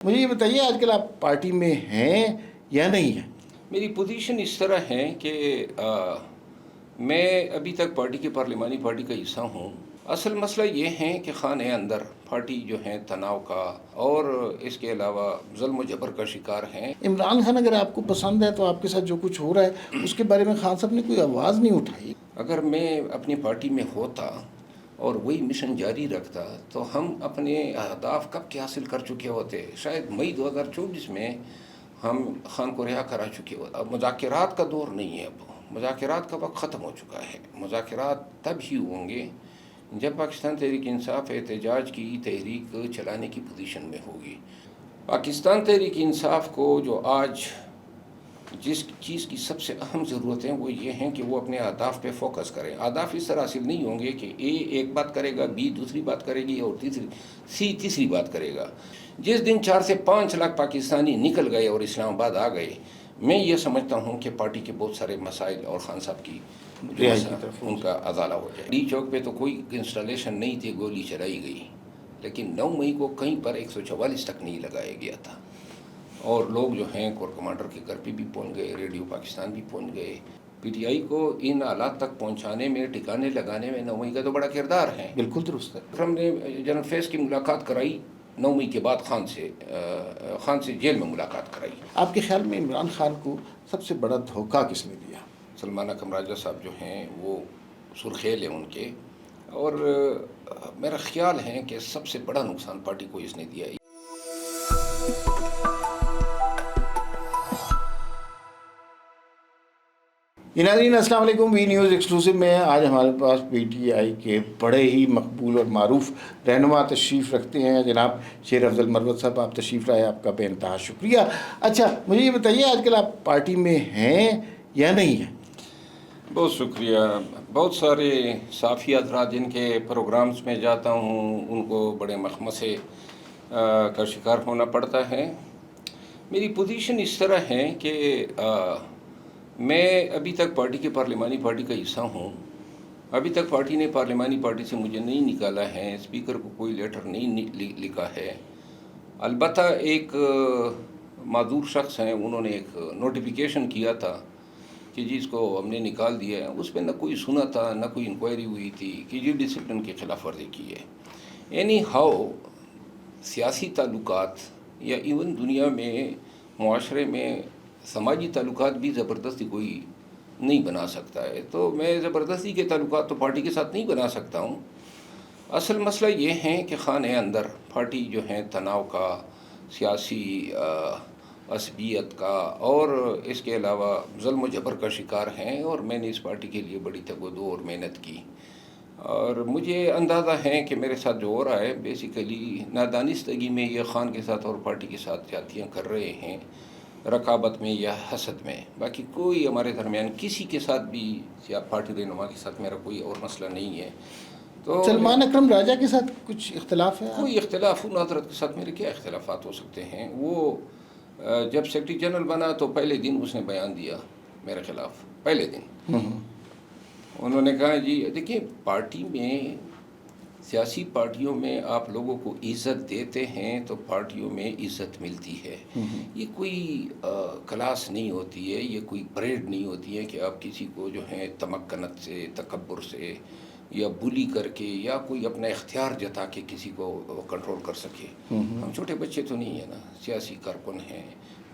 مجھے یہ بتائیے آج کل آپ پارٹی میں ہیں یا نہیں ہیں؟ میری پوزیشن اس طرح ہے کہ میں ابھی تک پارٹی کے پارلیمانی پارٹی کا حصہ ہوں۔ اصل مسئلہ یہ ہے کہ خانہ اندر پارٹی جو ہیں تناؤ کا اور اس کے علاوہ ظلم و جبر کا شکار ہیں۔ عمران خان اگر آپ کو پسند ہے تو آپ کے ساتھ جو کچھ ہو رہا ہے اس کے بارے میں خان صاحب نے کوئی آواز نہیں اٹھائی؟ اگر میں اپنی پارٹی میں ہوتا اور وہی مشن جاری رکھتا تو ہم اپنے اہداف کب کے حاصل کر چکے ہوتے۔ شاید مئی 2024 میں ہم خان کو رہا کرا چکے ہوتے۔ اب مذاکرات کا دور نہیں ہے، اب مذاکرات کا وقت ختم ہو چکا ہے۔ مذاکرات تب ہی ہوں گے جب پاکستان تحریک انصاف احتجاج کی تحریک چلانے کی پوزیشن میں ہوگی۔ پاکستان تحریک انصاف کو جو آج جس چیز کی سب سے اہم ضرورت ہے وہ یہ ہیں کہ وہ اپنے اہداف پہ فوکس کریں۔ اہداف اس طرح حاصل نہیں ہوں گے کہ اے ایک بات کرے گا، بی دوسری بات کرے گی اور سی تیسری بات کرے گا۔ جس دن 4 سے 5 لاکھ پاکستانی نکل گئے اور اسلام آباد آ گئے، میں یہ سمجھتا ہوں کہ پارٹی کے بہت سارے مسائل اور خان صاحب کی ان کا ازالہ ہو جائے۔ ڈی چوک پہ تو کوئی انسٹالیشن نہیں تھی، گولی چلائی گئی، لیکن 9 مئی کو کہیں پر 144 تک نہیں لگایا گیا تھا، اور لوگ جو ہیں کور کمانڈر کے گھر پہ بھی پہنچ گئے، ریڈیو پاکستان بھی پہنچ گئے۔ پی ٹی آئی کو ان حالات تک پہنچانے میں، ٹھکانے لگانے میں 9 مئی کا تو بڑا کردار ہے۔ بالکل درست ہے۔ ہم نے جنرل فیض کی ملاقات کرائی 9 مئی کے بعد، خان سے جیل میں ملاقات کرائی۔ آپ کے خیال میں عمران خان کو سب سے بڑا دھوکہ کس نے دیا؟ سلمان اکرم راجہ صاحب جو ہیں وہ سرخیل ہیں ان کے، اور میرا خیال ہے کہ سب سے بڑا نقصان پارٹی کو اس نے دیا ہے۔ ناظرین السلام علیکم، وی نیوز ایکسکلوسیو میں آج ہمارے پاس پی ٹی آئی کے بڑے ہی مقبول اور معروف رہنما تشریف رکھتے ہیں، جناب شیر افضل مروت صاحب۔ آپ تشریف لائے، آپ کا بے انتہا شکریہ۔ اچھا مجھے یہ بتائیے آج کل آپ پارٹی میں ہیں یا نہیں ہیں؟ بہت شکریہ۔ بہت سارے صحافی حضرات جن کے پروگرامز میں جاتا ہوں ان کو بڑے مخمصے کا شکار ہونا پڑتا ہے۔ میری پوزیشن اس طرح ہے کہ میں ابھی تک پارٹی کے پارلیمانی پارٹی کا حصہ ہوں۔ ابھی تک پارٹی نے پارلیمانی پارٹی سے مجھے نہیں نکالا ہے، اسپیکر کو کوئی لیٹر نہیں لکھا ہے۔ البتہ ایک معذور شخص ہیں، انہوں نے ایک نوٹیفیکیشن کیا تھا کہ جس کو ہم نے نکال دیا ہے، اس پہ نہ کوئی سنا تھا، نہ کوئی انکوائری ہوئی تھی کہ جی ڈسپلن کی خلاف ورزی کی ہے۔ اینی ہاؤ سیاسی تعلقات یا ایون دنیا میں، معاشرے میں سماجی تعلقات بھی زبردستی کوئی نہیں بنا سکتا ہے، تو میں زبردستی کے تعلقات تو پارٹی کے ساتھ نہیں بنا سکتا ہوں۔ اصل مسئلہ یہ ہے کہ خانہ اندر پارٹی جو ہیں تناؤ کا، سیاسی عصبیت کا اور اس کے علاوہ ظلم و جبر کا شکار ہیں، اور میں نے اس پارٹی کے لیے بڑی تگ و دو اور محنت کی، اور مجھے اندازہ ہے کہ میرے ساتھ جو ہو رہا ہے بیسیکلی نادانستگی میں یہ خان کے ساتھ اور پارٹی کے ساتھ جاتیاں کر رہے ہیں، رقابت میں یا حسد میں۔ باقی کوئی ہمارے درمیان کسی کے ساتھ بھی یا پارٹی رہنما کے ساتھ میرا کوئی اور مسئلہ نہیں ہے۔ تو سلمان اکرم راجہ کے ساتھ کچھ اختلاف ہے؟ کوئی اختلاف ان حضرت کے ساتھ میرے کیا اختلافات ہو سکتے ہیں؟ وہ جب سیکرٹری جنرل بنا تو پہلے دن اس نے بیان دیا میرے خلاف، پہلے دن انہوں نے کہا جی دیکھیں، پارٹی میں، سیاسی پارٹیوں میں آپ لوگوں کو عزت دیتے ہیں تو پارٹیوں میں عزت ملتی ہے۔ یہ کوئی کلاس نہیں ہوتی ہے، یہ کوئی پریڈ نہیں ہوتی ہے کہ آپ کسی کو جو ہے تمکنت سے، تکبر سے یا بلی کر کے یا کوئی اپنا اختیار جتا کے کسی کو کنٹرول کر سکے۔ ہم چھوٹے بچے تو نہیں ہیں نا، سیاسی کارکن ہیں،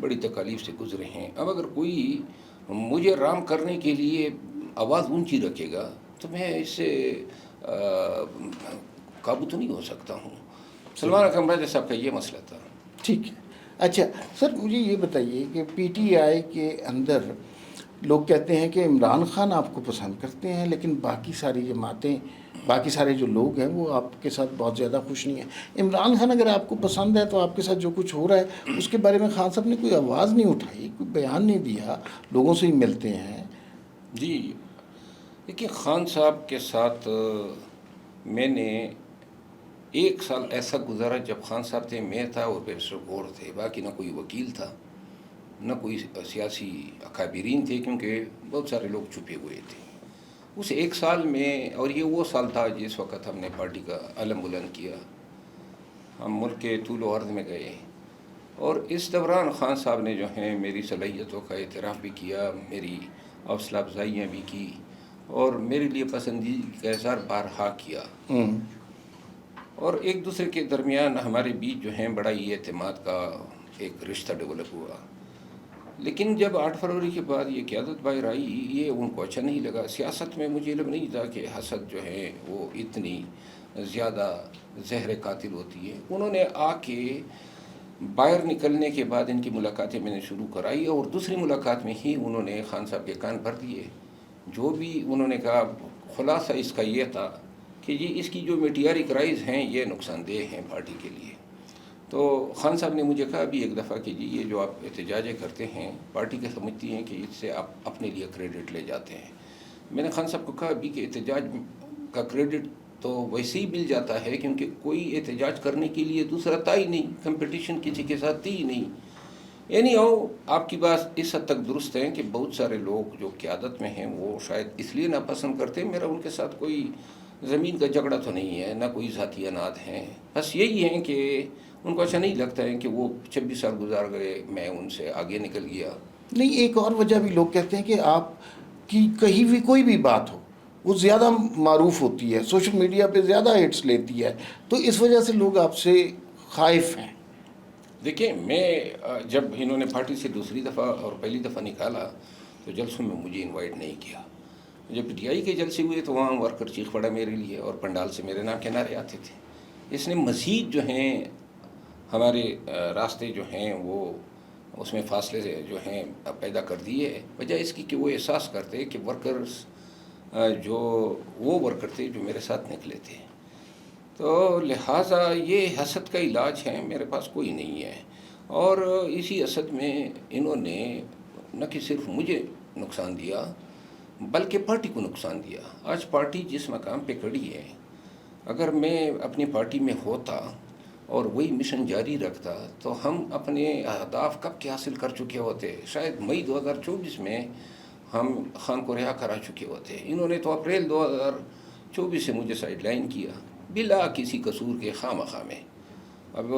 بڑی تکالیف سے گزرے ہیں۔ اب اگر کوئی مجھے رام کرنے کے لیے آواز اونچی رکھے گا تو میں اس سے قابو تو نہیں ہو سکتا ہوں۔ سلمان اکرم راجہ صاحب کا یہ مسئلہ تھا۔ ٹھیک ہے۔ اچھا سر مجھے یہ بتائیے کہ پی ٹی آئی کے اندر لوگ کہتے ہیں کہ عمران خان آپ کو پسند کرتے ہیں، لیکن باقی ساری جماعتیں، باقی سارے جو لوگ ہیں وہ آپ کے ساتھ بہت زیادہ خوش نہیں ہیں۔ عمران خان اگر آپ کو پسند ہے تو آپ کے ساتھ جو کچھ ہو رہا ہے اس کے بارے میں خان صاحب نے کوئی آواز نہیں اٹھائی، کوئی بیان نہیں دیا، لوگوں سے ہی ملتے ہیں۔ جی دیکھیے، خان صاحب کے ساتھ میں نے 1 سال ایسا گزارا جب خان صاحب تھے، میں تھا اور پروفیسر گور تھے، باقی نہ کوئی وکیل تھا، نہ کوئی سیاسی اکابرین تھے، کیونکہ بہت سارے لوگ چھپے ہوئے تھے۔ اس 1 سال میں، اور یہ وہ سال تھا جس وقت ہم نے پارٹی کا علم بلند کیا، ہم ملک کے طول و عرض میں گئے، اور اس دوران خان صاحب نے جو ہیں میری صلاحیتوں کا اعتراف بھی کیا، میری حوصلہ افزائیاں بھی کی، اور میرے لیے پسندیدگی کا اظہار بارہا کیا، اور ایک دوسرے کے درمیان ہمارے بیچ جو ہیں بڑا ہی اعتماد کا ایک رشتہ ڈیولپ ہوا۔ لیکن جب 8 فروری کے بعد یہ قیادت باہر آئی، یہ ان کو اچھا نہیں لگا۔ سیاست میں مجھے علم نہیں تھا کہ حسد جو ہے وہ اتنی زیادہ زہر قاتل ہوتی ہے۔ انہوں نے آ کے باہر نکلنے کے بعد ان کی ملاقاتیں میں نے شروع کرائی، اور دوسری ملاقات میں ہی انہوں نے خان صاحب کے کان بھر دیے۔ جو بھی انہوں نے کہا، خلاصہ اس کا یہ تھا کہ جی اس کی جو میٹیاری کرائز ہیں یہ نقصان دہ ہیں پارٹی کے لیے۔ تو خان صاحب نے مجھے کہا بھی ایک دفعہ کہ جی یہ جو آپ احتجاجیں کرتے ہیں، پارٹی کے سمجھتی ہیں کہ اس سے آپ اپنے لیے کریڈٹ لے جاتے ہیں۔ میں نے خان صاحب کو کہا بھی کہ احتجاج کا کریڈٹ تو ویسے ہی مل جاتا ہے، کیونکہ کوئی احتجاج کرنے کے لیے دوسرا تھا ہی نہیں، کمپٹیشن کسی کے ساتھ تھی ہی نہیں۔ یعنی آپ کی بات اس حد تک درست ہے کہ بہت سارے لوگ جو قیادت میں ہیں وہ شاید اس لیے ناپسند کرتے ہیں، میرا ان کے ساتھ کوئی زمین کا جھگڑا تو نہیں ہے، نہ کوئی ذاتی اناد ہیں، بس یہی ہیں کہ ان کو اچھا نہیں لگتا ہے کہ وہ 26 سال گزار گئے، میں ان سے آگے نکل گیا۔ نہیں، ایک اور وجہ بھی لوگ کہتے ہیں کہ آپ کی کہیں بھی کوئی بھی بات ہو وہ زیادہ معروف ہوتی ہے، سوشل میڈیا پہ زیادہ ہٹس لیتی ہے، تو اس وجہ سے لوگ آپ سے خائف ہیں۔ دیکھیں، میں جب انہوں نے پارٹی سے دوسری دفعہ اور پہلی دفعہ نکالا تو جلسوں میں مجھے انوائٹ نہیں کیا۔ جب پی ٹی آئی کے جلسے ہوئے تو وہاں ورکر چیخ پڑا میرے لیے، اور پنڈال سے میرے نام کے نعرے آتے تھے۔ اس نے مزید جو ہیں ہمارے راستے جو ہیں وہ اس میں فاصلے جو ہیں پیدا کر دیے، وجہ اس کی کہ وہ احساس کرتے کہ ورکرز جو وہ ورکر تھے جو میرے ساتھ نکلے تھے، تو لہٰذا یہ حسد کا علاج ہے، میرے پاس کوئی نہیں ہے۔ اور اسی حسد میں انہوں نے نہ کہ صرف مجھے نقصان دیا بلکہ پارٹی کو نقصان دیا۔ آج پارٹی جس مقام پہ کھڑی ہے، اگر میں اپنی پارٹی میں ہوتا اور وہی مشن جاری رکھتا تو ہم اپنے اہداف کب کے حاصل کر چکے ہوتے۔ شاید مئی 2024 میں ہم خان کو رہا کرا چکے ہوتے۔ انہوں نے تو اپریل 2024 سے مجھے سائیڈ لائن کیا بلا کسی قصور کے، خواہ میں۔ اب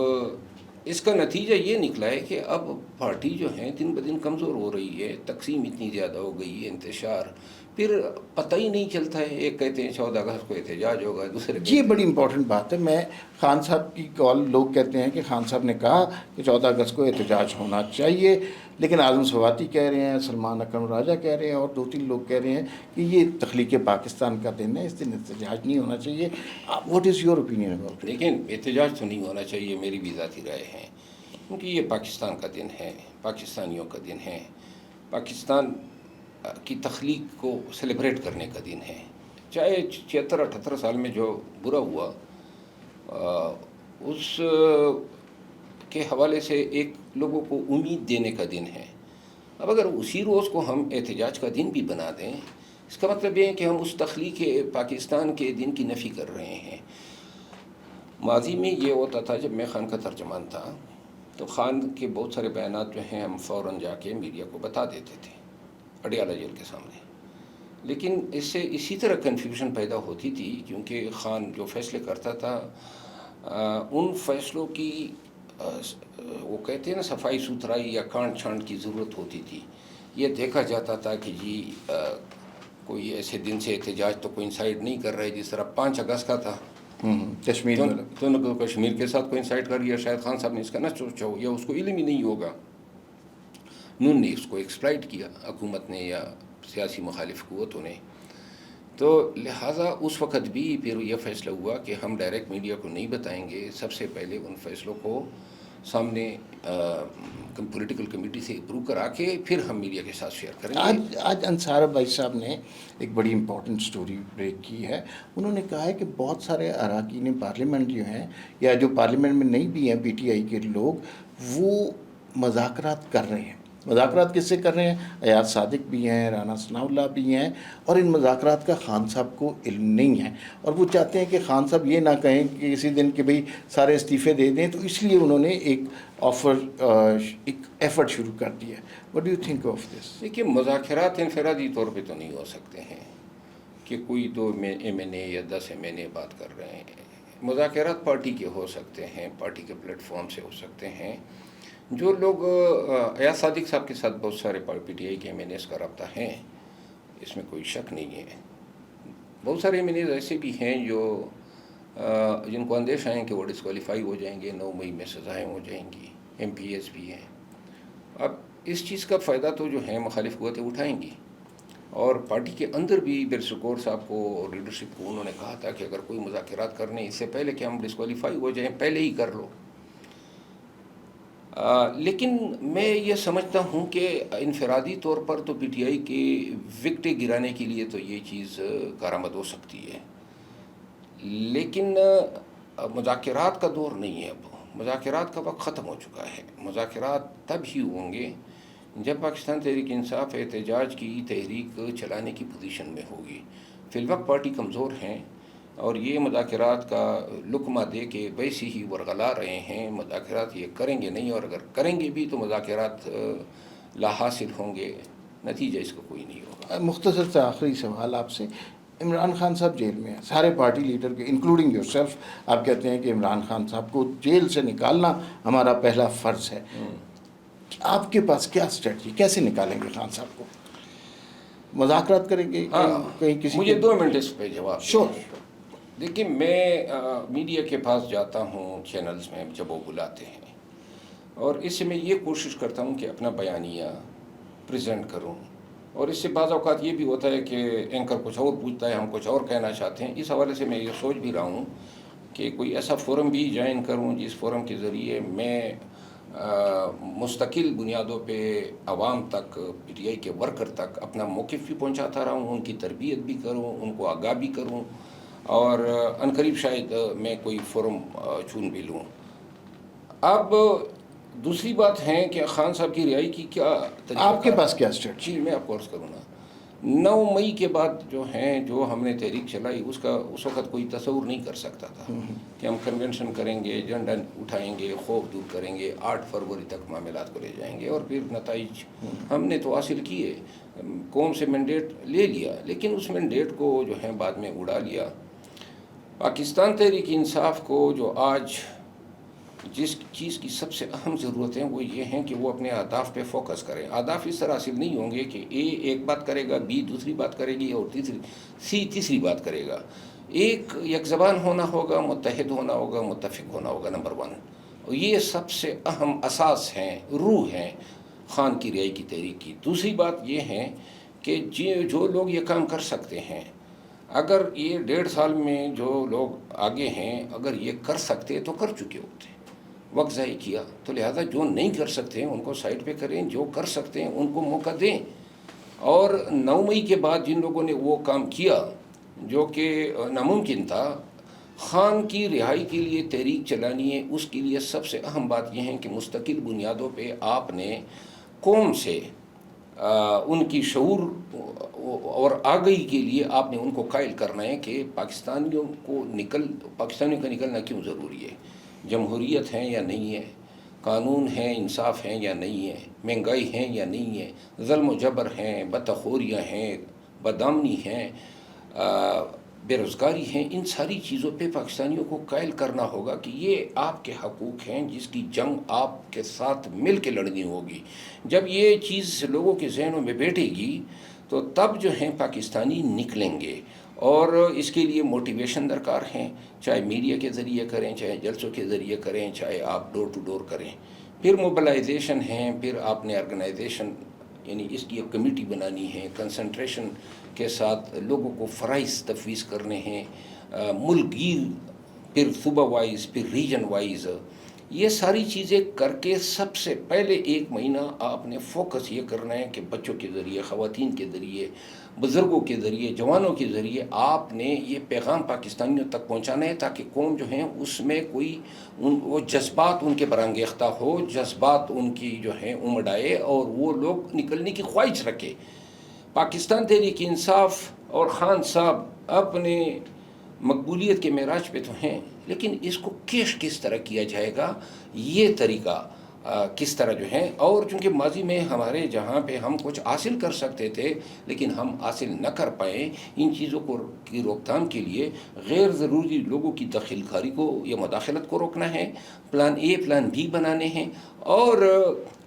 اس کا نتیجہ یہ نکلا ہے کہ اب پارٹی جو ہے دن بدن کمزور ہو رہی ہے، تقسیم اتنی زیادہ ہو گئی ہے، انتشار، پھر پتہ ہی نہیں چلتا ہے۔ ایک کہتے ہیں 14 اگست کو احتجاج ہوگا، دوسرے یہ بڑی امپورٹنٹ بات ہے۔ میں خان صاحب کی کال، لوگ کہتے ہیں کہ خان صاحب نے کہا کہ 14 اگست کو احتجاج ہونا چاہیے، لیکن اعظم سواتی کہہ رہے ہیں، سلمان اکرم راجہ کہہ رہے ہیں، اور 2-3 لوگ کہہ رہے ہیں کہ یہ تخلیق پاکستان کا دن ہے، اس دن احتجاج نہیں ہونا چاہیے۔ What is your opinion about? لیکن احتجاج تو نہیں ہونا چاہیے، میری بھی ذاتی رائے ہے، کیونکہ یہ پاکستان کا دن ہے، پاکستانیوں کا دن ہے، پاکستان کی تخلیق کو سیلیبریٹ کرنے کا دن ہے۔ چاہے 76-78 سال میں جو برا ہوا اس کے حوالے سے ایک لوگوں کو امید دینے کا دن ہے۔ اب اگر اسی روز کو ہم احتجاج کا دن بھی بنا دیں، اس کا مطلب یہ ہے کہ ہم اس تخلیق پاکستان کے دن کی نفی کر رہے ہیں۔ ماضی میں یہ ہوتا تھا، جب میں خان کا ترجمان تھا تو خان کے بہت سارے بیانات جو ہیں ہم فوراً جا کے میڈیا کو بتا دیتے تھے اڈیالہ جیل کے سامنے، لیکن اس سے اسی طرح کنفیوژن پیدا ہوتی تھی، کیونکہ خان جو فیصلے کرتا تھا ان فیصلوں کی وہ کہتے ہیں نا صفائی ستھرائی یا کانٹ چھانٹ کی ضرورت ہوتی تھی۔ یہ دیکھا جاتا تھا کہ جی کوئی ایسے دن سے احتجاج تو کوئنسائڈ نہیں کر رہے، جس طرح 5 اگست کا تھا کشمیر میں تو کشمیر کے ساتھ کوئنسائڈ کر لیا۔ شاید خان صاحب نے اس کا نہ سوچا ہو، یا اس کو علم ہی نہیں ہوگا۔ نون نے اس کو ایکسپلائٹ کیا، حکومت نے یا سیاسی مخالف قوتوں نے۔ تو لہٰذا اس وقت بھی پھر یہ فیصلہ ہوا کہ ہم ڈائریکٹ میڈیا کو نہیں بتائیں گے، سب سے پہلے ان فیصلوں کو سامنے پولیٹیکل کمیٹی سے اپروو کرا کے پھر ہم میڈیا کے ساتھ شیئر کریں گے۔ آج انصار بھائی صاحب نے ایک بڑی امپورٹنٹ سٹوری بریک کی ہے۔ انہوں نے کہا ہے کہ بہت سارے اراکین پارلیمنٹ جو ہیں یا جو پارلیمنٹ میں نہیں بھی ہیں پی ٹی آئی کے لوگ، وہ مذاکرات کر رہے ہیں۔ مذاکرات کس سے کر رہے ہیں؟ ایاز صادق بھی ہیں، رانا ثناء اللہ بھی ہیں، اور ان مذاکرات کا خان صاحب کو علم نہیں ہے، اور وہ چاہتے ہیں کہ خان صاحب یہ نہ کہیں کہ کسی دن کہ بھئی سارے استعفے دے دیں، تو اس لیے انہوں نے ایک ایفرٹ شروع کر دیا ہے۔ What do you think of this? دیکھیے، مذاکرات انفرادی طور پہ تو نہیں ہو سکتے ہیں کہ کوئی 2 ایم این اے یا 10 ایم این اے بات کر رہے ہیں۔ مذاکرات پارٹی کے ہو سکتے ہیں، پارٹی کے پلیٹ فارم سے ہو سکتے ہیں، جو لوگ ایاز صادق صاحب کے ساتھ بہت سارے پی ٹی آئی کے ایم این ایز کا رابطہ ہیں، اس میں کوئی شک نہیں ہے. بہت سارے ایم این ایز ایسے بھی ہیں جو جن کو اندیشہ ہیں کہ وہ ڈسکوالیفائی ہو جائیں گے، 9 مئی میں سزائیں ہو جائیں گی. ایم پی ایس بھی ہیں. اب اس چیز کا فائدہ تو جو ہے مخالف قوتیں اٹھائیں گی، اور پارٹی کے اندر بھی برسکور صاحب کو اور لیڈرشپ کو انہوں نے کہا تھا کہ اگر کوئی مذاکرات کرنے اس سے پہلے کہ ہم ڈسکوالیفائی ہو جائیں پہلے ہی کر لو. لیکن میں یہ سمجھتا ہوں کہ انفرادی طور پر تو پی ٹی آئی کے وکٹیں گرانے کے لیے تو یہ چیز کارآمد ہو سکتی ہے، لیکن مذاکرات کا دور نہیں ہے. اب مذاکرات کا وقت ختم ہو چکا ہے. مذاکرات تب ہی ہوں گے جب پاکستان تحریک انصاف احتجاج کی تحریک چلانے کی پوزیشن میں ہوگی. فی الوقت پارٹی کمزور ہیں، اور یہ مذاکرات کا لقمہ دے کے ویسے ہی ورغلا رہے ہیں. مذاکرات یہ کریں گے نہیں، اور اگر کریں گے بھی تو مذاکرات لا حاصل ہوں گے، نتیجہ اس کا کوئی نہیں ہوگا. مختصر سے آخری سوال آپ سے. عمران خان صاحب جیل میں ہیں، سارے پارٹی لیڈر کے انکلوڈنگ یور سیلف آپ کہتے ہیں کہ عمران خان صاحب کو جیل سے نکالنا ہمارا پہلا فرض ہے. آپ کے پاس کیا اسٹریٹجی، کیسے نکالیں گے خان صاحب کو؟ مذاکرات کریں گے کہیں کسی مجھے 2 منٹ اس پہ جواب. شور. دیکھیں، میں میڈیا کے پاس جاتا ہوں چینلز میں جب وہ بلاتے ہیں، اور اس سے میں یہ کوشش کرتا ہوں کہ اپنا بیانیہ پریزنٹ کروں. اور اس سے بعض اوقات یہ بھی ہوتا ہے کہ اینکر کچھ اور پوچھتا ہے، ہم کچھ اور کہنا چاہتے ہیں. اس حوالے سے میں یہ سوچ بھی رہا ہوں کہ کوئی ایسا فورم بھی جوائن کروں جس فورم کے ذریعے میں مستقل بنیادوں پہ عوام تک، پی ٹی آئی کے ورکر تک اپنا موقف بھی پہنچاتا رہوں، ان کی تربیت بھی کروں، ان کو آگاہ بھی کروں، اور عنقریب شاید میں کوئی فورم چن بھی لوں. اب دوسری بات ہے کہ خان صاحب کی رہائی کی کیا طریقہ آپ کے پاس کیا اسٹریٹجی؟ جی، میں آپ کو عرض کروں نا. 9 مئی کے بعد جو ہیں، جو ہم نے تحریک چلائی، اس وقت کوئی تصور نہیں کر سکتا تھا کہ ہم کنونشن کریں گے، جھنڈا اٹھائیں گے، خوف دور کریں گے، 8 فروری تک معاملات کو لے جائیں گے، اور پھر نتائج ہم نے تو حاصل کیے. قوم سے مینڈیٹ لے لیا، لیکن اس مینڈیٹ کو جو ہے بعد میں اڑا لیا. پاکستان تحریک انصاف کو جو آج جس چیز کی سب سے اہم ضرورت ہے وہ یہ ہیں کہ وہ اپنے اہداف پہ فوکس کریں. اہداف اس طرح حاصل نہیں ہوں گے کہ اے ایک بات کرے گا، بی دوسری بات کرے گی، اور سی تیسری بات کرے گا. یک زبان ہونا ہوگا، متحد ہونا ہوگا، متفق ہونا ہوگا، نمبر 1. اور یہ سب سے اہم اساس ہیں، روح ہیں خان کی رہائی کی تحریک کی. دوسری بات یہ ہے کہ جو لوگ یہ کام کر سکتے ہیں، اگر یہ 1.5 سال میں جو لوگ آگے ہیں اگر یہ کر سکتے تو کر چکے ہوتے. وقت ضائع کیا، تو لہذا جو نہیں کر سکتے ہیں ان کو سائڈ پہ کریں، جو کر سکتے ہیں ان کو موقع دیں. اور 9 مئی کے بعد جن لوگوں نے وہ کام کیا جو کہ ناممکن تھا، خان کی رہائی کے لیے تحریک چلانی ہے، اس کے لیے سب سے اہم بات یہ ہے کہ مستقل بنیادوں پہ آپ نے قوم سے ان کی شعور اور آگہی کے لیے آپ نے ان کو قائل کرنا ہے کہ پاکستانیوں کا نکلنا کیوں ضروری ہے. جمہوریت ہے یا نہیں ہے، قانون ہے، انصاف ہے یا نہیں ہے، مہنگائی ہے یا نہیں ہے، ظلم و جبر ہیں، بدخوریاں ہیں، بدامنی ہیں، بے روزگاری ہیں. ان ساری چیزوں پہ پاکستانیوں کو قائل کرنا ہوگا کہ یہ آپ کے حقوق ہیں جس کی جنگ آپ کے ساتھ مل کے لڑنی ہوگی. جب یہ چیز لوگوں کے ذہنوں میں بیٹھے گی تو تب جو ہیں پاکستانی نکلیں گے. اور اس کے لیے موٹیویشن درکار ہیں، چاہے میڈیا کے ذریعے کریں، چاہے جلسوں کے ذریعے کریں، چاہے آپ ڈور ٹو ڈور کریں. پھر موبلائزیشن ہیں، پھر آپ نے آرگنائزیشن، یعنی اس کی ایک کمیٹی بنانی ہے، کنسنٹریشن کے ساتھ لوگوں کو فرائض تفویض کرنے ہیں، ملک گیر، پھر صوبہ وائز، پھر ریجن وائز. یہ ساری چیزیں کر کے سب سے پہلے 1 مہینہ آپ نے فوکس یہ کرنا ہے کہ بچوں کے ذریعے، خواتین کے ذریعے، بزرگوں کے ذریعے، جوانوں کے ذریعے آپ نے یہ پیغام پاکستانیوں تک پہنچانا ہے، تاکہ قوم جو ہیں اس میں کوئی وہ جذبات ان کے برانگیختہ ہو، جذبات ان کی جو ہیں امڑ آئے، اور وہ لوگ نکلنے کی خواہش رکھے. پاکستان تحریک انصاف اور خان صاحب اپنے مقبولیت کے معراج پہ تو ہیں، لیکن اس کو کس طرح کیا جائے گا، یہ طریقہ کس طرح جو ہیں، اور چونکہ ماضی میں ہمارے جہاں پہ ہم کچھ حاصل کر سکتے تھے لیکن ہم حاصل نہ کر پائیں، ان چیزوں کو کی روک تھام کے لیے غیر ضروری لوگوں کی دخل کاری کو یا مداخلت کو روکنا ہے، پلان اے پلان بی بنانے ہیں، اور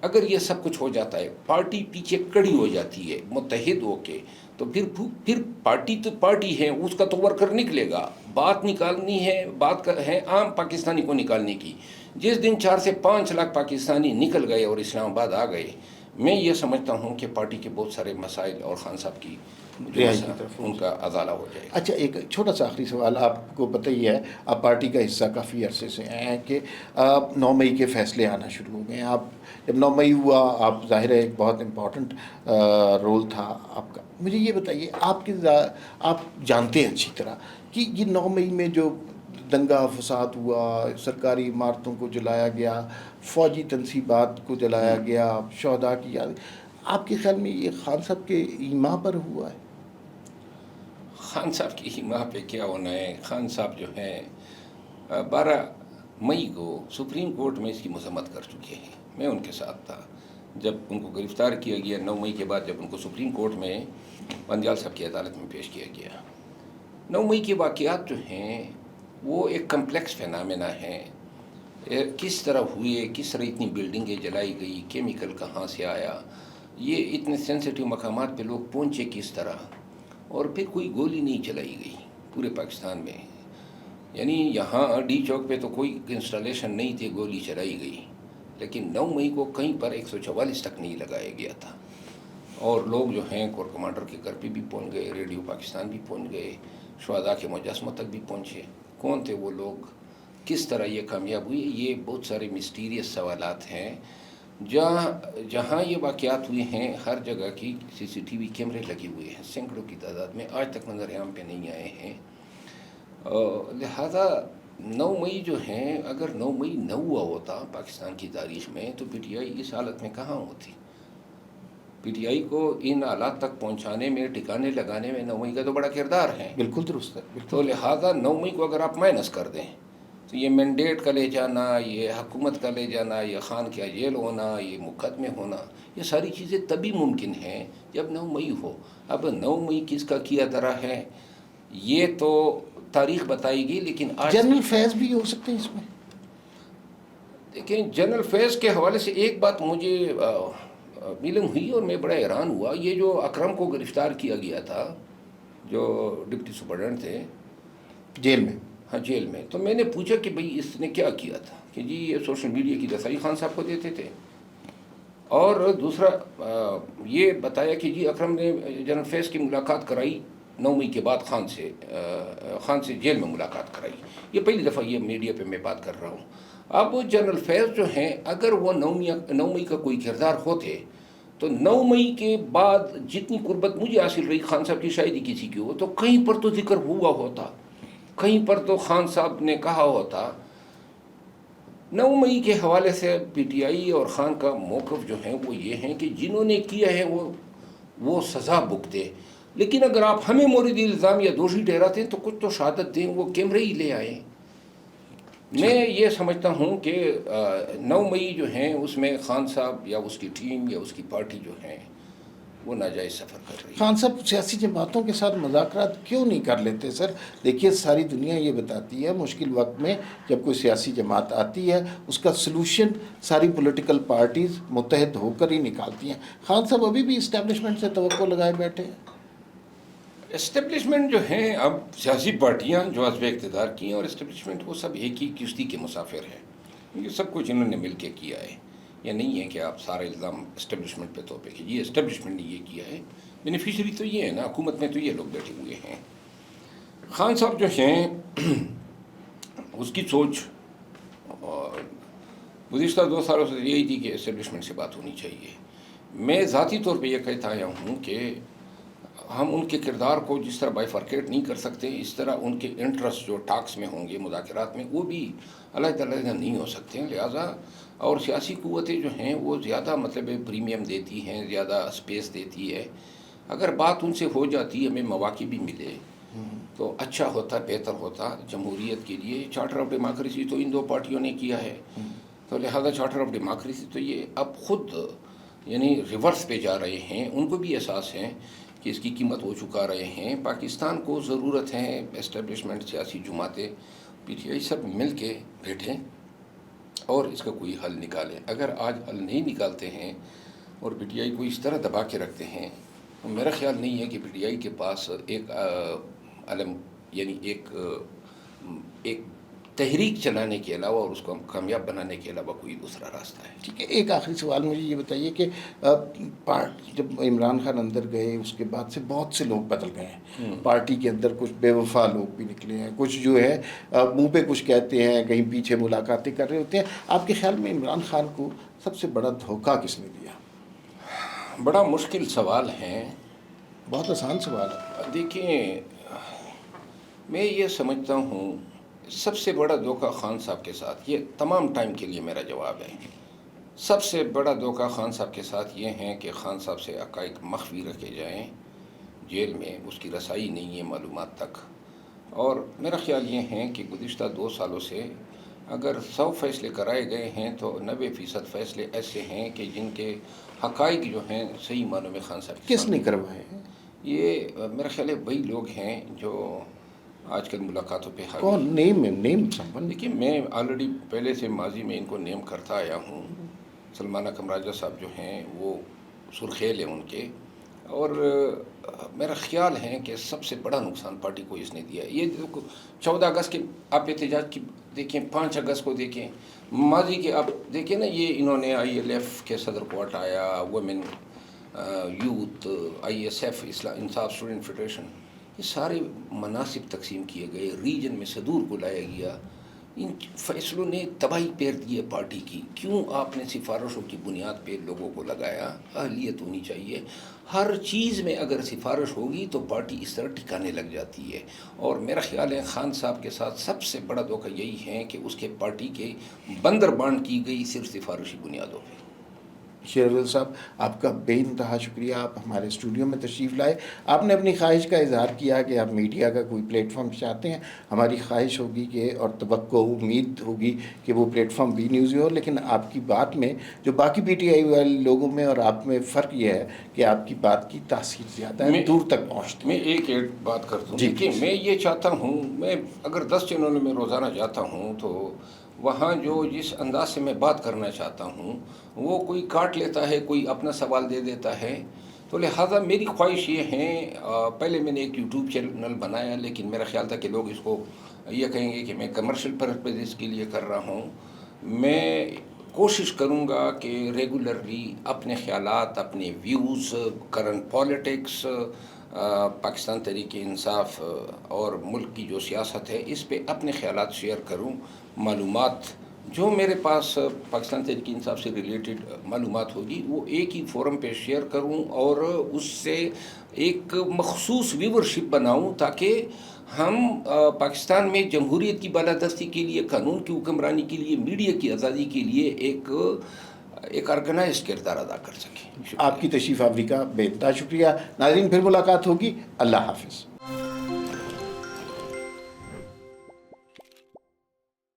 اگر یہ سب کچھ ہو جاتا ہے، پارٹی پیچھے کڑی ہو جاتی ہے متحد ہو کے، تو پھر پارٹی تو پارٹی ہے، اس کا تو ورکر نکلے گا. بات نکالنی ہے، بات ہے عام پاکستانی کو نکالنے کی. جس دن 4 سے 5 لاکھ پاکستانی نکل گئے اور اسلام آباد آ گئے، میں یہ سمجھتا ہوں کہ پارٹی کے بہت سارے مسائل اور خان صاحب کی رہائی کی طرف ان کا ازالہ ہو جائے گا. اچھا، ایک چھوٹا سا آخری سوال. آپ کو پتہ ہی ہے آپ پارٹی کا حصہ کافی عرصے سے ہیں کہ آپ 9 مئی کے فیصلے آنا شروع ہو گئے ہیں. آپ جب 9 مئی ہوا، آپ ظاہر ہے ایک بہت امپورٹنٹ رول تھا آپ کا. مجھے یہ بتائیے، آپ جانتے ہیں اچھی طرح کہ یہ 9 مئی میں جو دنگا فساد ہوا، سرکاری عمارتوں کو جلایا گیا، فوجی تنصیبات کو جلایا گیا، شہداء کی یاد، آپ کے خیال میں یہ خان صاحب کے ایما پر ہوا ہے؟ خان صاحب کی ایما پہ کیا ہونا ہے؟ خان صاحب جو ہیں 12 مئی کو سپریم کورٹ میں اس کی مذمت کر چکے ہیں. میں ان کے ساتھ تھا جب ان کو گرفتار کیا گیا 9 مئی کے بعد، جب ان کو سپریم کورٹ میں بندیال صاحب کی عدالت میں پیش کیا گیا. 9 مئی کے واقعات جو ہیں وہ ایک کمپلیکس فینامنا ہیں. کس طرح ہوئے، کس طرح اتنی بلڈنگیں جلائی گئی، کیمیکل کہاں سے آیا، یہ اتنے سینسیٹیو مقامات پہ لوگ پہنچے کس طرح، اور پھر کوئی گولی نہیں چلائی گئی پورے پاکستان میں. یعنی یہاں ڈی چوک پہ تو کوئی انسٹالیشن نہیں تھی، گولی چلائی گئی، لیکن 9 مئی کو کہیں پر 144 تک نہیں لگایا گیا تھا. اور لوگ جو ہیں کور کمانڈر کے گھر پہ بھی پہنچ گئے، ریڈیو پاکستان بھی پہنچ گئے، شہداء کے مجسموں تک بھی پہنچے. کون تھے وہ لوگ، کس طرح یہ کامیاب ہوئی؟ یہ بہت سارے مسٹیریس سوالات ہیں. جہاں یہ واقعات ہوئے ہیں ہر جگہ کی CCTV کیمرے لگے ہوئے ہیں، سینکڑوں کی تعداد میں، آج تک نظر عام پہ نہیں آئے ہیں. لہذا 9 مئی جو ہیں، اگر 9 مئی نہ ہوا ہوتا پاکستان کی تاریخ میں تو PTI اس حالت میں کہاں ہوتی؟ PTI کو ان حالات تک پہنچانے میں، ٹھکانے لگانے میں 9 مئی کا تو بڑا کردار ہے. بالکل درست ہے، بالکل. تو لہٰذا 9 مئی کو اگر آپ مائنس کر دیں تو یہ مینڈیٹ کا لے جانا، یہ حکومت کا لے جانا، یہ خان کا جیل ہونا، یہ مقدمے ہونا، یہ ساری چیزیں تبھی ممکن ہیں جب 9 مئی ہو. اب 9 مئی کس کا کیا درا ہے یہ تو تاریخ بتائے گی، لیکن آج جنرل فیض بھی ہو سکتے ہیں اس میں. دیکھیں، جنرل فیض کے حوالے سے ایک بات مجھے معلوم ہوئی اور میں بڑا حیران ہوا. یہ جو اکرم کو گرفتار کیا گیا تھا، جو ڈپٹی سپرڈنٹ تھے جیل میں، ہاں جیل میں، تو میں نے پوچھا کہ بھئی اس نے کیا کیا تھا؟ کہ جی یہ سوشل میڈیا کی رسائی خان صاحب کو دیتے تھے. اور دوسرا یہ بتایا کہ جی اکرم نے جنرل فیض کی ملاقات کرائی 9 مئی کے بعد خان سے جیل میں ملاقات کرائی. یہ پہلی دفعہ یہ میڈیا پہ میں بات کر رہا ہوں. اب جنرل فیض جو ہیں، اگر وہ 9 مئی کا کوئی کردار ہوتے تو 9 مئی کے بعد جتنی قربت مجھے حاصل رہی خان صاحب کی شاید ہی کسی کی ہو، تو کہیں پر تو ذکر ہوا ہوتا، کہیں پر تو خان صاحب نے کہا ہوتا. 9 مئی کے حوالے سے PTI اور خان کا موقف جو ہے وہ یہ ہیں کہ جنہوں نے کیا ہے وہ سزا بھگتے. لیکن اگر آپ ہمیں مورد الزام یا دوشی ٹھہراتے ہیں تو کچھ تو شہادت دیں، وہ کیمرے ہی لے آئیں. میں یہ سمجھتا ہوں کہ 9 مئی جو ہیں اس میں خان صاحب یا اس کی ٹیم یا اس کی پارٹی جو ہیں وہ ناجائز سفر کر رہی ہے. خان صاحب سیاسی جماعتوں کے ساتھ مذاکرات کیوں نہیں کر لیتے سر؟ دیکھیے ساری دنیا یہ بتاتی ہے مشکل وقت میں جب کوئی سیاسی جماعت آتی ہے اس کا سلوشن ساری پولیٹیکل پارٹیز متحد ہو کر ہی نکالتی ہیں. خان صاحب ابھی بھی اسٹیبلشمنٹ سے توقع لگائے بیٹھے ہیں. اسٹیبلشمنٹ جو ہیں، اب سیاسی پارٹیاں جو حزب اقتدار کی ہیں اور اسٹیبلشمنٹ، وہ سب ایک ہی کشتی کے مسافر ہیں. یہ سب کچھ انہوں نے مل کے کیا ہے. یہ نہیں ہے کہ آپ سارا الزام اسٹیبلشمنٹ پہ توپے کہ یہ اسٹیبلشمنٹ نے یہ کیا ہے. بینیفیشری تو یہ ہے نا، حکومت میں تو یہ لوگ بیٹھے ہوئے ہیں. خان صاحب جو ہیں اس کی سوچ گزشتہ 2 سالوں سے یہی تھی کہ اسٹیبلشمنٹ سے بات ہونی چاہیے. میں ذاتی طور پہ یہ کہتا آیا ہوں کہ ہم ان کے کردار کو جس طرح بائیفرکیٹ نہیں کر سکتے، اس طرح ان کے انٹرسٹ جو ٹاکس میں ہوں گے، مذاکرات میں، وہ بھی علیحدہ نہیں ہو سکتے ہیں. لہٰذا اور سیاسی قوتیں جو ہیں وہ زیادہ پریمیم دیتی ہیں، زیادہ اسپیس دیتی ہے. اگر بات ان سے ہو جاتی، ہمیں مواقع بھی ملے تو اچھا ہوتا، بہتر ہوتا جمہوریت کے لیے. چارٹر آف ڈیموکریسی تو ان 2 پارٹیوں نے کیا ہے. تو لہذا چارٹر آف ڈیموکریسی تو یہ اب خود یعنی ریورس پہ جا رہے ہیں. ان کو بھی احساس ہے کہ اس کی قیمت وہ چکا رہے ہیں. پاکستان کو ضرورت ہے اسٹیبلشمنٹ، سیاسی جماعتیں، پی ٹی آئی سب مل کے بیٹھیں اور اس کا کوئی حل نکالیں. اگر آج حل نہیں نکالتے ہیں اور پی ٹی آئی کو اس طرح دبا کے رکھتے ہیں، تو میرا خیال نہیں ہے کہ پی ٹی آئی کے پاس ایک علم یعنی ایک تحریک چلانے کے علاوہ اور اس کو کامیاب بنانے کے علاوہ کوئی دوسرا راستہ ہے. ٹھیک ہے، ایک آخری سوال مجھے یہ بتائیے کہ جب عمران خان اندر گئے اس کے بعد سے بہت سے لوگ بدل گئے ہیں پارٹی کے اندر. کچھ بے وفا لوگ بھی نکلے ہیں، کچھ جو ہے منہ پہ کچھ کہتے ہیں، کہیں پیچھے ملاقاتیں کر رہے ہوتے ہیں. آپ کے خیال میں عمران خان کو سب سے بڑا دھوکہ کس نے دیا؟ بڑا مشکل سوال ہے. بہت آسان سوال ہے. دیکھیں، میں یہ سمجھتا ہوں سب سے بڑا دھوکہ خان صاحب کے ساتھ، یہ تمام ٹائم کے لیے میرا جواب ہے، سب سے بڑا دھوکہ خان صاحب کے ساتھ یہ ہے کہ خان صاحب سے حقائق مخفی رکھے جائیں. جیل میں اس کی رسائی نہیں ہے معلومات تک. اور میرا خیال یہ ہے کہ گزشتہ 2 سالوں سے اگر 100 فیصلے کرائے گئے ہیں تو 90% فیصلے ایسے ہیں کہ جن کے حقائق جو ہیں صحیح معنوں میں خان صاحب کس نے کروائے ہیں؟ یہ میرا خیال ہے وہی لوگ ہیں جو آج کل ملاقاتوں پہ حاوی. کون؟ نیم سمبن؟ دیکھیے، میں آلریڈی پہلے سے ماضی میں ان کو نیم کرتا آیا ہوں. سلمان اکرم راجہ صاحب جو ہیں وہ سرخیل ہیں ان کے. اور میرا خیال ہے کہ سب سے بڑا نقصان پارٹی کو اس نے دیا. یہ 14 اگست کے آپ احتجاج کی دیکھیں، 5 اگست کو دیکھیں، ماضی کے آپ دیکھیں نا، یہ انہوں نے ILF کے صدر کو ہٹایا، وومن، یوتھ، ISF، انصاف اسٹوڈنٹ فیڈریشن، یہ سارے مناصب تقسیم کیے گئے. ریجن میں صدور کو لایا گیا. ان فیصلوں نے تباہی پیر دی ہے پارٹی کی. کیوں آپ نے سفارشوں کی بنیاد پہ لوگوں کو لگایا؟ اہلیت ہونی چاہیے. ہر چیز میں اگر سفارش ہوگی تو پارٹی اس طرح ٹھکانے لگ جاتی ہے. اور میرا خیال ہے خان صاحب کے ساتھ سب سے بڑا دھوکہ یہی ہے کہ اس کے پارٹی کے بندر بانٹ کی گئی صرف سفارشی بنیادوں پہ. شیر اول صاحب، آپ کا بے انتہا شکریہ، آپ ہمارے اسٹوڈیو میں تشریف لائے. آپ نے اپنی خواہش کا اظہار کیا کہ آپ میڈیا کا کوئی پلیٹ فارم چاہتے ہیں. ہماری خواہش ہوگی کہ اور توقع امید ہوگی کہ وہ پلیٹ فارم بی نیوز ہو. لیکن آپ کی بات میں جو باقی پی ٹی آئی والے لوگوں میں اور آپ میں فرق یہ ہے کہ آپ کی بات کی تاثیر زیادہ ہے، دور تک پہنچتی ہے. میں ایک بات کرتا ہوں جی. کہ میں یہ چاہتا ہوں، میں اگر 10 چینلوں میں روزانہ جاتا ہوں تو وہاں جو جس انداز سے میں بات کرنا چاہتا ہوں وہ کوئی کاٹ لیتا ہے، کوئی اپنا سوال دے دیتا ہے. تو لہٰذا میری خواہش یہ ہے، پہلے میں نے ایک یوٹیوب چینل بنایا، لیکن میرا خیال تھا کہ لوگ اس کو یہ کہیں گے کہ میں کمرشل پرپز اس کے لیے کر رہا ہوں. میں کوشش کروں گا کہ ریگولرلی اپنے خیالات، اپنے views, current politics, Pakistan Tehreek Insaf اور ملک کی جو سیاست ہے اس پہ اپنے خیالات شیئر کروں. معلومات جو میرے پاس پاکستان تحریک انصاف سے ریلیٹڈ معلومات ہوگی وہ ایک ہی فورم پہ شیئر کروں اور اس سے ایک مخصوص ویورشپ بناؤں، تاکہ ہم پاکستان میں جمہوریت کی بالادستی کے لیے، قانون کی حکمرانی کے لیے، میڈیا کی آزادی کے لیے ایک آرگنائز کردار ادا کر سکیں. آپ کی تشریف آوری کا بے انتہا شکریہ. ناظرین، پھر ملاقات ہوگی. اللہ حافظ.